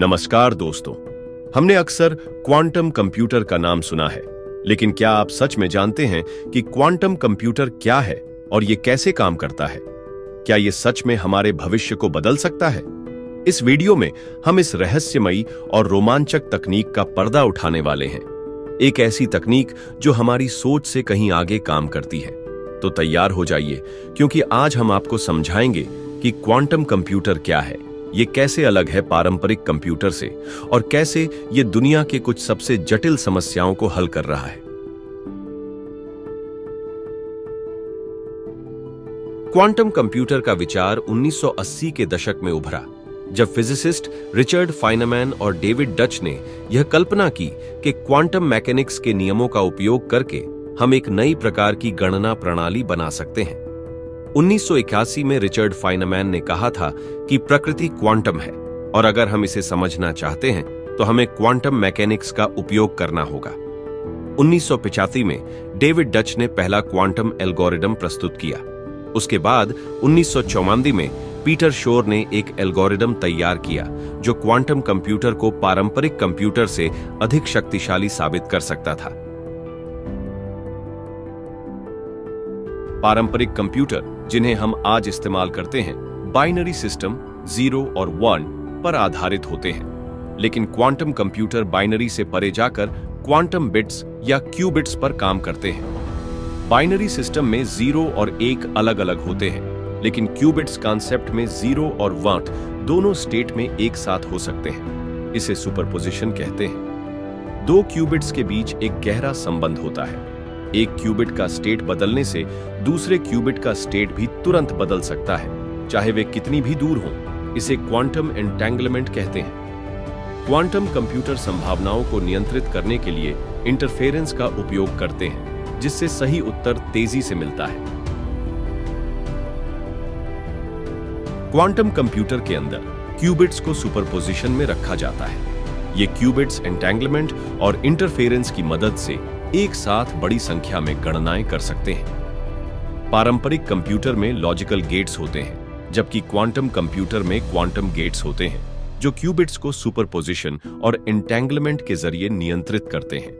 नमस्कार दोस्तों, हमने अक्सर क्वांटम कंप्यूटर का नाम सुना है, लेकिन क्या आप सच में जानते हैं कि क्वांटम कंप्यूटर क्या है और ये कैसे काम करता है? क्या ये सच में हमारे भविष्य को बदल सकता है? इस वीडियो में हम इस रहस्यमयी और रोमांचक तकनीक का पर्दा उठाने वाले हैं। एक ऐसी तकनीक जो हमारी सोच से कहीं आगे काम करती है। तो तैयार हो जाइए, क्योंकि आज हम आपको समझाएंगे कि क्वांटम कंप्यूटर क्या है, ये कैसे अलग है पारंपरिक कंप्यूटर से और कैसे ये दुनिया के कुछ सबसे जटिल समस्याओं को हल कर रहा है। क्वांटम कंप्यूटर का विचार 1980 के दशक में उभरा, जब फिजिसिस्ट रिचर्ड फाइनमैन और डेविड डच ने यह कल्पना की कि क्वांटम मैकेनिक्स के नियमों का उपयोग करके हम एक नई प्रकार की गणना प्रणाली बना सकते हैं। 1981 में रिचर्ड फाइनमैन ने कहा था कि प्रकृति क्वांटम है और अगर हम इसे समझना चाहते हैं तो हमें क्वांटम मैकेनिक्स का उपयोग करना होगा। 1985 में डेविड डच ने पहला क्वांटम एल्गोरिदम प्रस्तुत किया। उसके बाद 1994 में पीटर शोर ने एक एल्गोरिदम तैयार किया जो क्वांटम कंप्यूटर को पारंपरिक कंप्यूटर से अधिक शक्तिशाली साबित कर सकता था। पारंपरिक कंप्यूटर जिन्हें हम आज इस्तेमाल करते हैं, बाइनरी सिस्टम 0 और 1 पर आधारित होते हैं, लेकिन क्वांटम कंप्यूटर बाइनरी से परे जाकर क्वांटम बिट्स या क्यूबिट्स पर काम करते हैं। बाइनरी सिस्टम में 0 और 1 अलग अलग होते हैं, लेकिन क्यूबिट्स कॉन्सेप्ट में 0 और 1 दोनों स्टेट में एक साथ हो सकते हैं। इसे सुपरपोजिशन कहते हैं। दो क्यूबिट्स के बीच एक गहरा संबंध होता है। एक क्यूबिट का स्टेट बदलने से दूसरे क्यूबिट का स्टेट भी तुरंत बदल सकता है, चाहे वे कितनी भी दूर हों। इसे क्वांटम एंटेंगलमेंट कहते हैं। क्वांटम कंप्यूटर संभावनाओं को नियंत्रित करने के लिए इंटरफेरेंस का उपयोग करते हैं, जिससे सही उत्तर तेजी से मिलता है। क्वांटम कंप्यूटर के अंदर क्यूबिट्स को सुपरपोजिशन में रखा जाता है। ये क्यूबिट्स एंटेंगलमेंट और इंटरफेरेंस की मदद से एक साथ बड़ी संख्या में गणनाएं कर सकते हैं। पारंपरिक कंप्यूटर में लॉजिकल गेट्स होते हैं, जबकि क्वांटम कंप्यूटर में क्वांटम गेट्स होते हैं जो क्यूबिट्स को सुपरपोजिशन और एंटेंगलमेंट के जरिए नियंत्रित करते हैं।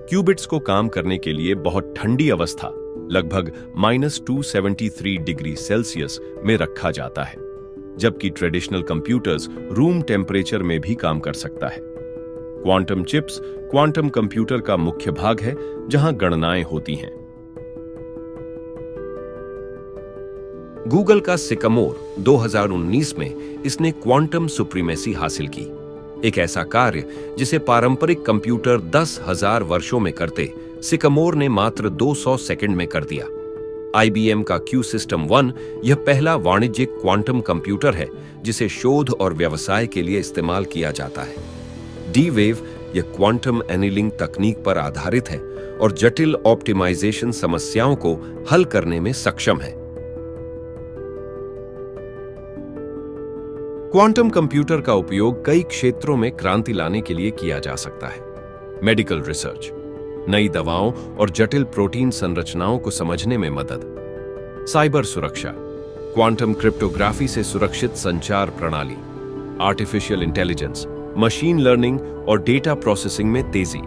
क्यूबिट्स को काम करने के लिए बहुत ठंडी अवस्था, लगभग -273 डिग्री सेल्सियस में रखा जाता है, जबकि ट्रेडिशनल कंप्यूटर्स रूम टेम्परेचर में भी काम कर सकता है। क्वांटम चिप्स क्वांटम कंप्यूटर का मुख्य भाग है, जहां गणनाएं होती हैं। गूगल का सिकामोर 2019 में इसने क्वांटम सुप्रीमेसी हासिल की, एक ऐसा कार्य जिसे पारंपरिक कंप्यूटर 10,000 वर्षों में करते सिकामोर ने मात्र 200 सेकंड में कर दिया। IBM का क्यू सिस्टम 1 यह पहला वाणिज्यिक क्वांटम कंप्यूटर है जिसे शोध और व्यवसाय के लिए इस्तेमाल किया जाता है। D-Wave यह क्वांटम एनीलिंग तकनीक पर आधारित है और जटिल ऑप्टिमाइजेशन समस्याओं को हल करने में सक्षम है। क्वांटम कंप्यूटर का उपयोग कई क्षेत्रों में क्रांति लाने के लिए किया जा सकता है। मेडिकल रिसर्च, नई दवाओं और जटिल प्रोटीन संरचनाओं को समझने में मदद, साइबर सुरक्षा, क्वांटम क्रिप्टोग्राफी से सुरक्षित संचार प्रणाली, आर्टिफिशियल इंटेलिजेंस, मशीन लर्निंग और डेटा प्रोसेसिंग में तेजी,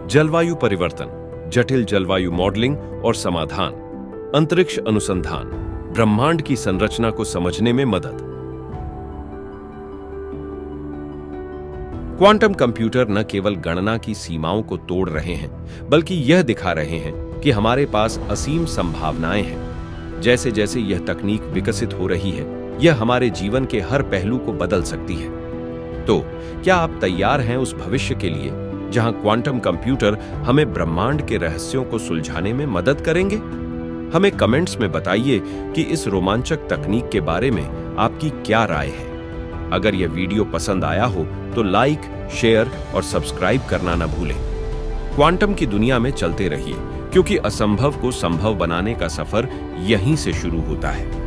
जलवायु परिवर्तन, जटिल जलवायु मॉडलिंग और समाधान, अंतरिक्ष अनुसंधान, ब्रह्मांड की संरचना को समझने में मदद। क्वांटम कंप्यूटर न केवल गणना की सीमाओं को तोड़ रहे हैं, बल्कि यह दिखा रहे हैं कि हमारे पास असीम संभावनाएं हैं। जैसे जैसे यह तकनीक विकसित हो रही है, यह हमारे जीवन के हर पहलू को बदल सकती है। तो क्या आप तैयार हैं उस भविष्य के लिए जहां क्वांटम कंप्यूटर हमें ब्रह्मांड के रहस्यों को सुलझाने में मदद करेंगे? हमें कमेंट्स में बताइए कि इस रोमांचक तकनीक के बारे में आपकी क्या राय है। अगर यह वीडियो पसंद आया हो तो लाइक, शेयर और सब्सक्राइब करना न भूलें। क्वांटम की दुनिया में चलते रहिए, क्योंकि असंभव को संभव बनाने का सफर यहीं से शुरू होता है।